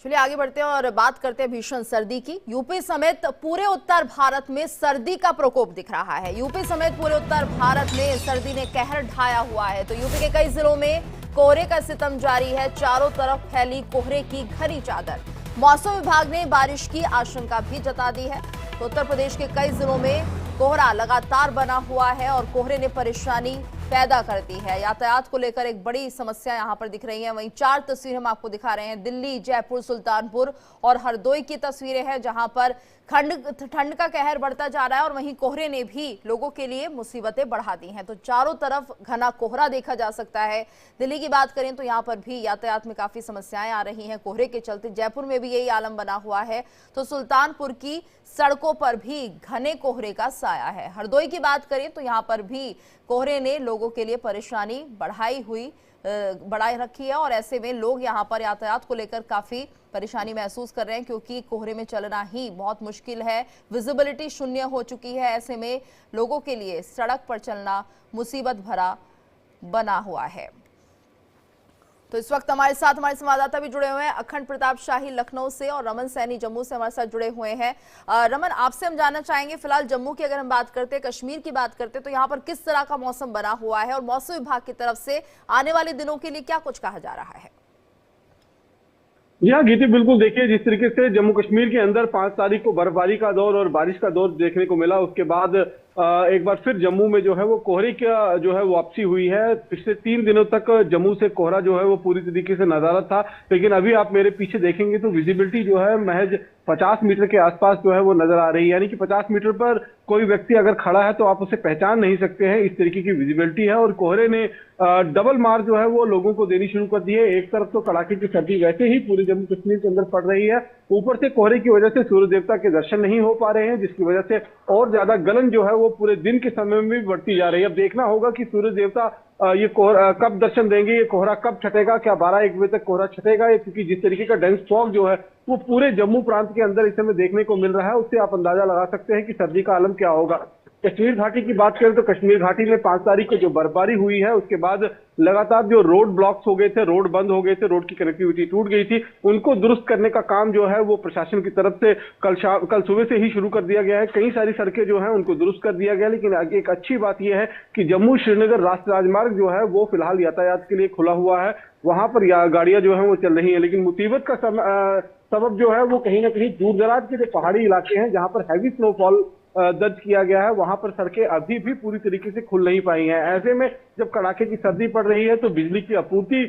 चलिए आगे बढ़ते हैं और बात करते हैं भीषण सर्दी की। यूपी समेत पूरे उत्तर भारत में सर्दी का प्रकोप दिख रहा है। यूपी समेत पूरे उत्तर भारत में सर्दी ने कहर ढाया हुआ है। तो यूपी के कई जिलों में कोहरे का सितम जारी है। चारों तरफ फैली कोहरे की घनी चादर। मौसम विभाग ने बारिश की आशंका भी जता दी है। तो उत्तर प्रदेश के कई जिलों में कोहरा लगातार बना हुआ है और कोहरे ने परेशानी पैदा करती है। यातायात को लेकर एक बड़ी समस्या यहां पर दिख रही है। वहीं 4 तस्वीरें हम आपको दिखा रहे हैं। दिल्ली, जयपुर, सुल्तानपुर और हरदोई की तस्वीरें हैं, जहां पर ठंड का कहर बढ़ता जा रहा है और वहीं कोहरे ने भी लोगों के लिए मुसीबतें बढ़ा दी हैं। तो चारों तरफ घना कोहरा देखा जा सकता है। दिल्ली की बात करें तो यहां पर भी यातायात में काफी समस्याएं आ रही हैं कोहरे के चलते। जयपुर में भी यही आलम बना हुआ है। तो सुल्तानपुर की सड़कों पर भी घने कोहरे का साया है। हरदोई की बात करें तो यहां पर भी कोहरे ने लोगों के लिए परेशानी बढ़ाई रखी है और ऐसे में लोग यहां पर यातायात को लेकर काफी परेशानी महसूस कर रहे हैं, क्योंकि कोहरे में चलना ही बहुत मुश्किल है। विजिबिलिटी शून्य हो चुकी है। ऐसे में लोगों के लिए सड़क पर चलना मुसीबत भरा बना हुआ है। तो इस वक्त हमारे साथ हमारे संवाददाता भी जुड़े हुए हैं। अखंड प्रताप शाही लखनऊ से और रमन सैनी जम्मू से हमारे साथ जुड़े हुए हैं। रमन, आपसे हम जानना चाहेंगे, फिलहाल जम्मू की अगर हम बात करते हैं, कश्मीर की बात करते हैं, तो यहाँ पर किस तरह का मौसम बना हुआ है और मौसम विभाग की तरफ से आने वाले दिनों के लिए क्या कुछ कहा जा रहा है? जी हाँ गीति, बिल्कुल। देखिए, जिस तरीके से जम्मू कश्मीर के अंदर 5 तारीख को बर्फबारी का दौर और बारिश का दौर देखने को मिला, उसके बाद एक बार फिर जम्मू में जो है वो कोहरे का जो है वापसी हुई है। पिछले 3 दिनों तक जम्मू से कोहरा जो है वो पूरी तरीके से नजारा था, लेकिन अभी आप मेरे पीछे देखेंगे तो विजिबिलिटी जो है महज 50 मीटर के आसपास जो है वो नजर आ रही है। यानी कि 50 मीटर पर कोई व्यक्ति अगर खड़ा है तो आप उसे पहचान नहीं सकते हैं, इस तरीके की विजिबिलिटी है। और कोहरे ने डबल मार जो है वो लोगों को देनी शुरू कर दी है। एक तरफ तो कड़ाके की सर्दी वैसे ही पूरे जम्मू कश्मीर के अंदर पड़ रही है, ऊपर से कोहरे की वजह से सूर्य देवता के दर्शन नहीं हो पा रहे हैं, जिसकी वजह से और ज्यादा गलन जो है वो पूरे दिन के समय में भी बढ़ती जा रही है। अब देखना होगा कि सूर्य देवता ये कोहरा कब दर्शन देंगे, ये कोहरा कब छटेगा, क्या 12-1 बजे तक कोहरा छटेगा? क्योंकि जिस तरीके का डेंस फॉग जो है वो पूरे जम्मू प्रांत के अंदर इस समय देखने को मिल रहा है, उससे आप अंदाजा लगा सकते हैं कि सर्दी का आलम क्या होगा। कश्मीर घाटी की बात करें तो कश्मीर घाटी में 5 तारीख को जो बर्फबारी हुई है, उसके बाद लगातार जो रोड ब्लॉक्स हो गए थे, रोड बंद हो गए थे, रोड की कनेक्टिविटी टूट गई थी, उनको दुरुस्त करने का काम जो है वो प्रशासन की तरफ से कल सुबह से ही शुरू कर दिया गया है। कई सारी सड़कें जो है उनको दुरुस्त कर दिया गया। लेकिन एक अच्छी बात यह है कि जम्मू श्रीनगर राष्ट्रीय राजमार्ग जो है वो फिलहाल यातायात के लिए खुला हुआ है, वहां पर गाड़ियां जो है वो चल रही है। लेकिन मुसीबत का सबब जो है वो कहीं ना कहीं दूर दराज के जो पहाड़ी इलाके हैं, जहां पर हैवी स्नोफॉल दर्ज किया गया है, वहां पर सड़कें अभी भी पूरी तरीके से खुल नहीं पाई हैं। ऐसे में जब कड़ाके की सर्दी पड़ रही है तो बिजली की आपूर्ति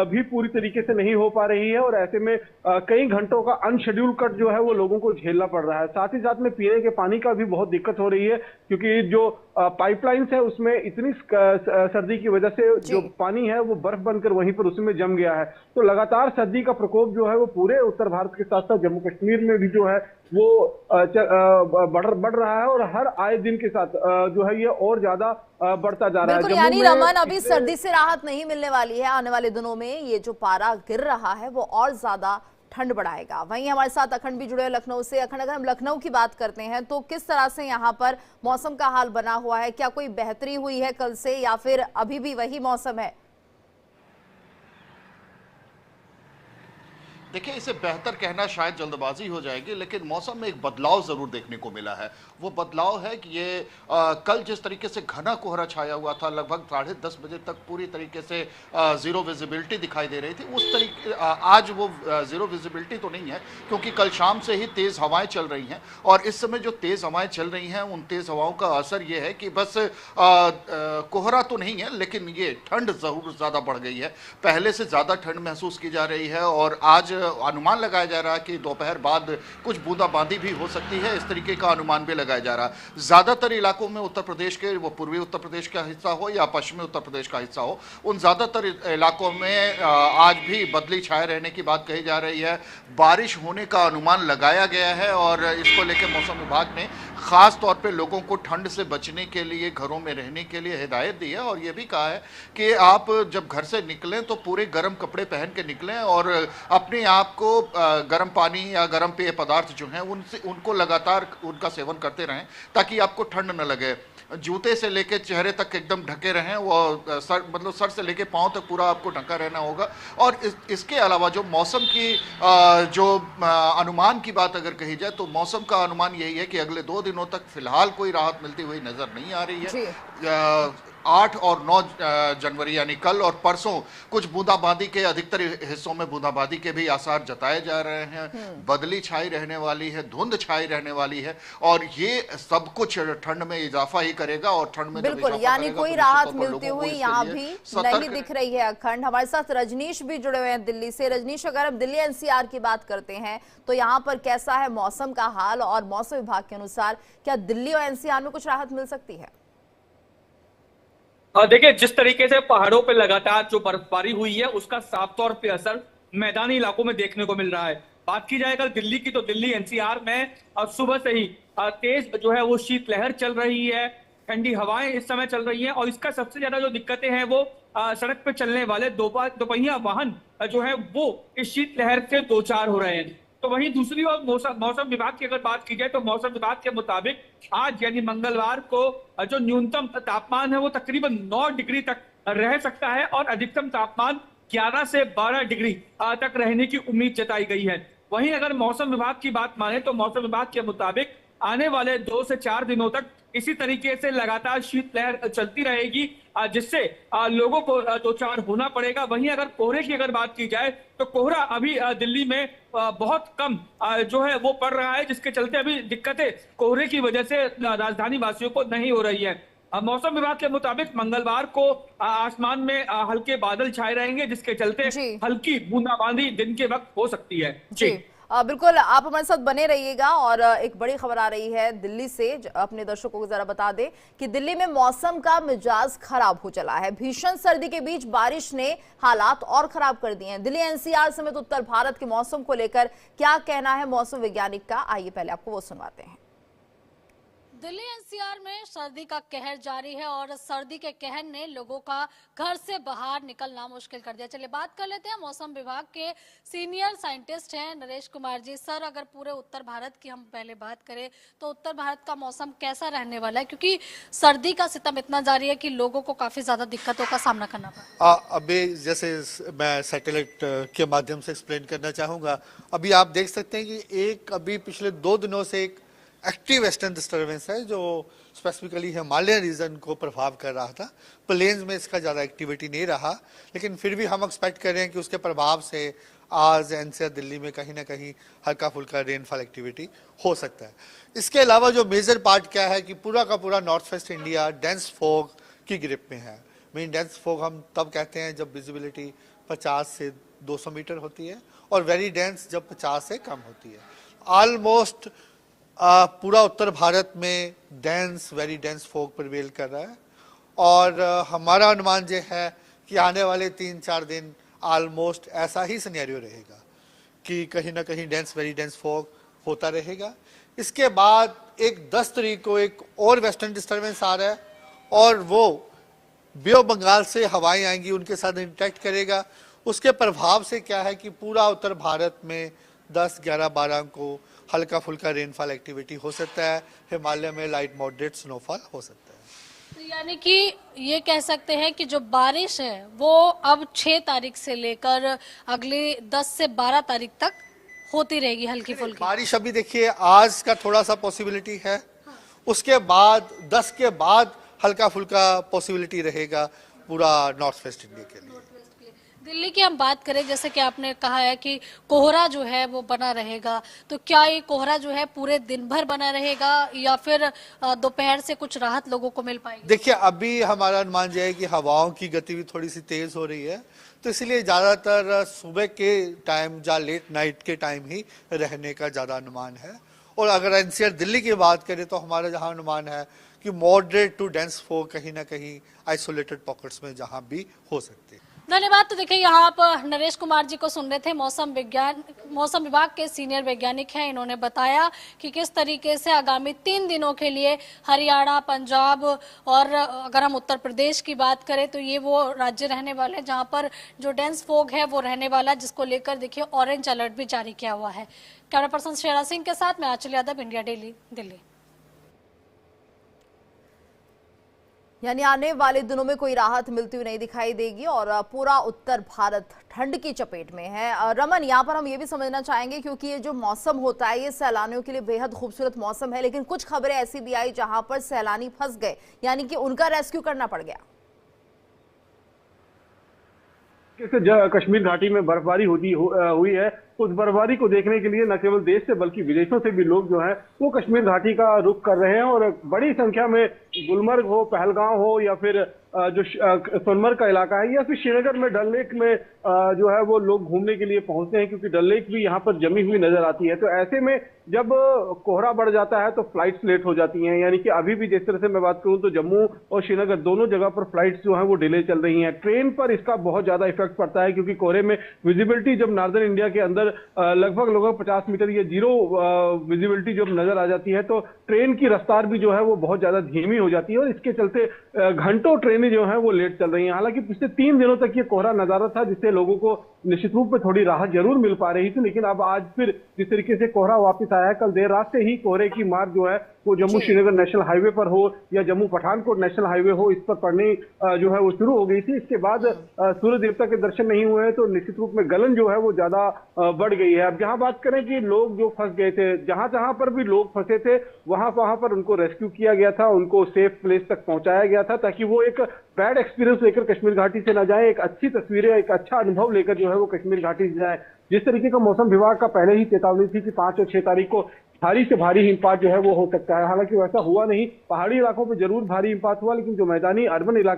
भी पूरी तरीके से नहीं हो पा रही है और ऐसे में कई घंटों का अनशेड्यूल कट जो है वो लोगों को झेलना पड़ रहा है। साथ ही साथ में पीने के पानी का भी बहुत दिक्कत हो रही है, क्योंकि जो पाइपलाइंस है उसमें इतनी सर्दी की वजह से जो पानी है वो बर्फ बनकर वहीं पर उसमें जम गया है। तो लगातार सर्दी का प्रकोप जो है वो पूरे उत्तर भारत के साथ साथ जम्मू कश्मीर में भी जो है वो बढ़ रहा है और हर आए दिन के साथ जो है ये और ज्यादा बढ़ता जा रहा है। बिल्कुल, यानी रमन, अभी सर्दी से राहत नहीं मिलने वाली है। आने वाले दिनों में ये जो पारा गिर रहा है वो और ज्यादा ठंड बढ़ाएगा। वहीं हमारे साथ अखंड भी जुड़े हैं लखनऊ से। अखंड, अगर हम लखनऊ की बात करते हैं तो किस तरह से यहाँ पर मौसम का हाल बना हुआ है? क्या कोई बेहतरी हुई है कल से या फिर अभी भी वही मौसम है? देखिए, इसे बेहतर कहना शायद जल्दबाजी हो जाएगी, लेकिन मौसम में एक बदलाव जरूर देखने को मिला है। वो बदलाव है कि ये कल जिस तरीके से घना कोहरा छाया हुआ था, लगभग 10:30 बजे तक पूरी तरीके से जीरो विजिबिलिटी दिखाई दे रही थी, उस तरीके आज वो जीरो विजिबिलिटी तो नहीं है, क्योंकि कल शाम से ही तेज हवाएं चल रही हैं। और इस समय जो तेज हवाएं चल रही हैं, उन तेज हवाओं का असर ये है कि बस कोहरा तो नहीं है, लेकिन ये ठंड जरूर ज्यादा बढ़ गई है। पहले से ज्यादा ठंड महसूस की जा रही है और आज अनुमान लगाया जा रहा है कि दोपहर बाद कुछ बूंदाबांदी भी हो सकती है, इस तरीके का अनुमान भी लगाया जा रहा है। ज्यादातर इलाकों में उत्तर प्रदेश के, वो पूर्वी उत्तर प्रदेश का हिस्सा हो या पश्चिमी उत्तर प्रदेश का हिस्सा हो, उन ज्यादातर इलाकों में आज भी बदली छाए रहने की बात कही जा रही है। बारिश होने का अनुमान लगाया गया है और इसको लेकर मौसम विभाग ने खास तौर पे लोगों को ठंड से बचने के लिए घरों में रहने के लिए हिदायत दी है और ये भी कहा है कि आप जब घर से निकलें तो पूरे गर्म कपड़े पहन के निकलें और अपने आप को गर्म पानी या गर्म पेय पदार्थ जो हैं उनको लगातार उनका सेवन करते रहें, ताकि आपको ठंड न लगे। जूते से लेके चेहरे तक एकदम ढके रहें, वो सर मतलब सर से लेके पांव तक पूरा आपको ढका रहना होगा। और इसके अलावा जो मौसम की अनुमान की बात अगर कही जाए तो मौसम का अनुमान यही है कि अगले 2 दिनों तक फिलहाल कोई राहत मिलती हुई नजर नहीं आ रही है। 8 और 9 जनवरी यानी कल और परसों कुछ बूंदाबांदी के, अधिकतर हिस्सों में बूंदाबांदी के भी आसार जताए जा रहे हैं। बदली छाई रहने वाली है, धुंध छाई रहने वाली है और ये सब कुछ ठंड में इजाफा ही करेगा। और ठंड में बिल्कुल, यानी कोई राहत मिलती हुई यहाँ भी नहीं दिख रही है अखंड। हमारे साथ रजनीश भी जुड़े हुए हैं दिल्ली से। रजनीश, अगर हम दिल्ली एनसीआर की बात करते हैं तो यहाँ पर कैसा है मौसम का हाल, और मौसम विभाग के अनुसार क्या दिल्ली और एनसीआर में कुछ राहत मिल सकती है? देखिए, जिस तरीके से पहाड़ों पे लगातार जो बर्फबारी हुई है उसका साफ तौर पे असर मैदानी इलाकों में देखने को मिल रहा है। बात की जाए अगर दिल्ली की, तो दिल्ली एनसीआर में सुबह से ही तेज जो है वो शीतलहर चल रही है, ठंडी हवाएं इस समय चल रही हैं। और इसका सबसे ज्यादा जो दिक्कतें हैं वो सड़क पे चलने वाले दोपहिया वाहन जो है वो इस शीतलहर से दो चार हो रहे हैं। तो वहीं दूसरी ओर मौसम विभाग की अगर बात की जाए तो मौसम विभाग के मुताबिक आज यानी मंगलवार को जो न्यूनतम तापमान है वो तकरीबन 9 डिग्री तक रह सकता है और अधिकतम तापमान 11 से 12 डिग्री तक रहने की उम्मीद जताई गई है। वहीं अगर मौसम विभाग की बात माने तो मौसम विभाग के मुताबिक आने वाले 2 से 4 दिनों तक इसी तरीके से लगातार शीतलहर चलती रहेगी, जिससे लोगों को दो चार होना पड़ेगा। वहीं अगर कोहरे की अगर बात की जाए तो कोहरा अभी दिल्ली में बहुत कम जो है वो पड़ रहा है, जिसके चलते अभी दिक्कतें कोहरे की वजह से राजधानी वासियों को नहीं हो रही है। मौसम विभाग के मुताबिक मंगलवार को आसमान में हल्के बादल छाए रहेंगे, जिसके चलते हल्की बूंदाबांदी दिन के वक्त हो सकती है। जी बिल्कुल, आप हमारे साथ बने रहिएगा। और एक बड़ी खबर आ रही है दिल्ली से, अपने दर्शकों को जरा बता दें कि दिल्ली में मौसम का मिजाज खराब हो चला है। भीषण सर्दी के बीच बारिश ने हालात और खराब कर दिए हैं। दिल्ली एनसीआर समेत उत्तर भारत के मौसम को लेकर क्या कहना है मौसम वैज्ञानिक का, आइए पहले आपको वो सुनवाते हैं। दिल्ली एनसीआर में सर्दी का कहर जारी है और सर्दी के कहर ने लोगों का घर से बाहर निकलना मुश्किल कर दिया। चलिए बात कर लेते हैं, मौसम विभाग के सीनियर साइंटिस्ट हैं नरेश कुमार जी। सर, अगर पूरे उत्तर भारत की हम पहले बात करें तो उत्तर भारत का मौसम कैसा रहने वाला है, क्योंकि सर्दी का सितम इतना जारी है कि लोगों को काफी ज्यादा दिक्कतों का सामना करना पड़ा। अभी जैसे मैं सैटेलाइट के माध्यम से एक्सप्लेन करना चाहूँगा, अभी आप देख सकते हैं कि अभी पिछले 2 दिनों से एक एक्टिव वेस्टर्न डिस्टर्बेंस है जो स्पेसिफिकली हिमालयन रीजन को प्रभाव कर रहा था। प्लेन्स में इसका ज़्यादा एक्टिविटी नहीं रहा, लेकिन फिर भी हम एक्सपेक्ट कर रहे हैं कि उसके प्रभाव से आज एनसीआर दिल्ली में कहीं ना कहीं हल्का फुल्का रेनफॉल एक्टिविटी हो सकता है। इसके अलावा जो मेजर पार्ट क्या है कि पूरा का पूरा north west India dense fog की ग्रिप में है। मीन डेंस फॉग हम तब कहते हैं जब विजिबिलिटी 50 से 200 मीटर होती है और वेरी डेंस जब 50 से कम होती है। ऑलमोस्ट पूरा उत्तर भारत में वेरी डेंस फॉग प्रिवेल कर रहा है और हमारा अनुमान ये है कि आने वाले 3-4 दिन ऑलमोस्ट ऐसा ही सिनेरियो रहेगा कि कहीं ना कहीं वेरी डेंस फॉग होता रहेगा। इसके बाद एक 10 तारीख को एक और वेस्टर्न डिस्टर्बेंस आ रहा है और वो बे ऑफ बंगाल से हवाएं आएंगी, उनके साथ इंटरेक्ट करेगा। उसके प्रभाव से क्या है कि पूरा उत्तर भारत में 10, 11, 12 को हल्का फुल्का रेनफॉल एक्टिविटी हो सकता है। हिमालय में लाइट मॉडरेट स्नोफॉल हो सकता है। तो यानी कि ये कह सकते हैं कि जो बारिश है वो अब 6 तारीख से लेकर अगले 10 से 12 तारीख तक होती रहेगी हल्की फुल्की बारिश। अभी देखिए आज का थोड़ा सा पॉसिबिलिटी है, उसके बाद 10 के बाद हल्का फुल्का पॉसिबिलिटी रहेगा पूरा नॉर्थ वेस्ट इंडिया के लिए। दिल्ली की हम बात करें, जैसे कि आपने कहा है कि कोहरा जो है वो बना रहेगा, तो क्या ये कोहरा जो है पूरे दिन भर बना रहेगा या फिर दोपहर से कुछ राहत लोगों को मिल पाएगी? देखिए अभी हमारा अनुमान यह है कि हवाओं की गति भी थोड़ी सी तेज हो रही है, तो इसलिए ज्यादातर सुबह के टाइम या लेट नाइट के टाइम ही रहने का ज्यादा अनुमान है। और अगर एनसीआर दिल्ली की बात करें तो हमारा जहां अनुमान है कि मॉडरेट टू डेंस फॉग कहीं ना कहीं आइसोलेटेड पॉकेट्स में जहां भी हो सकते हैं। धन्यवाद। तो देखिए यहाँ आप नरेश कुमार जी को सुन रहे थे, मौसम विभाग के सीनियर वैज्ञानिक हैं। इन्होंने बताया कि किस तरीके से आगामी 3 दिनों के लिए हरियाणा, पंजाब और अगर हम उत्तर प्रदेश की बात करें तो ये वो राज्य रहने वाले हैं जहाँ पर जो डेंस फॉग है वो रहने वाला है, जिसको लेकर देखिए ऑरेंज अलर्ट भी जारी किया हुआ है। कैमरा पर्सन श्रेया सिंह के साथ मैं आंचल यादव, इंडिया डेली, दिल्ली। यानी आने वाले दिनों में कोई राहत मिलती हुई नहीं दिखाई देगी और पूरा उत्तर भारत ठंड की चपेट में है। रमन, यहाँ पर हम ये भी समझना चाहेंगे क्योंकि ये जो मौसम होता है ये सैलानियों के लिए बेहद खूबसूरत मौसम है, लेकिन कुछ खबरें ऐसी भी आई जहां पर सैलानी फंस गए, यानी कि उनका रेस्क्यू करना पड़ गया। कश्मीर घाटी में बर्फबारी हुई है, उस बर्फबारी को देखने के लिए न केवल देश से बल्कि विदेशों से भी लोग जो है वो कश्मीर घाटी का रुख कर रहे हैं और बड़ी संख्या में गुलमर्ग हो, पहलगांव हो या फिर जो सोनमर्ग का इलाका है या फिर श्रीनगर में डल लेक में जो है वो लोग घूमने के लिए पहुंचते हैं, क्योंकि डल लेक भी यहाँ पर जमी हुई नजर आती है। तो ऐसे में जब कोहरा बढ़ जाता है तो फ्लाइट्स लेट हो जाती हैं, यानी कि अभी भी जिस तरह से मैं बात करूं तो जम्मू और श्रीनगर दोनों जगह पर फ्लाइट्स जो है वो डिले चल रही हैं। ट्रेन पर इसका बहुत ज्यादा इफेक्ट पड़ता है क्योंकि कोहरे में विजिबिलिटी जब नॉर्दर्न इंडिया के अंदर लगभग 50 मीटर या जीरो विजिबिलिटी जब नजर आ जाती है तो ट्रेन की रफ्तार भी जो है वो बहुत ज्यादा धीमी हो जाती है और इसके चलते घंटों ट्रेनें जो है वो लेट चल रही हैं। हालांकि पिछले 3 दिनों तक ये कोहरा नजारा था जिससे लोगों को निश्चित रूप में थोड़ी राहत जरूर मिल पा रही थी, लेकिन अब आज फिर जिस तरीके से कोहरा वापस आया है, कल देर रात से ही कोहरे की मार जो है वो जम्मू श्रीनगर नेशनल हाईवे पर हो या जम्मू पठानकोट नेशनल हाईवे हो, इस पर पड़नी जो है वो शुरू हो गई थी। इसके बाद सूर्य देवता के दर्शन नहीं हुए हैं तो निश्चित रूप में गलन जो है वो ज्यादा बढ़ गई है। अब जहां बात करें कि लोग जो फंस गए थे, जहां जहां पर भी लोग फंसे थे वहां पर उनको रेस्क्यू किया गया था, उनको सेफ प्लेस तक पहुंचाया गया था ताकि वो एक बैड एक्सपीरियंस लेकर कश्मीर घाटी से न जाए, एक अच्छी तस्वीरें, एक अच्छा अनुभव लेकर जो है वो कश्मीर घाटी से जाए। जिस तरीके का मौसम विभाग का पहले ही चेतावनी थी कि 5 और 6 तारीख को भारी से भारी हिमपात जो है वो हो सकता है, हालांकि वैसा हुआ नहीं। पहाड़ी इलाकों पर जरूर भारी हिमपात हुआ, लेकिन जो मैदानी अर्बन इलाके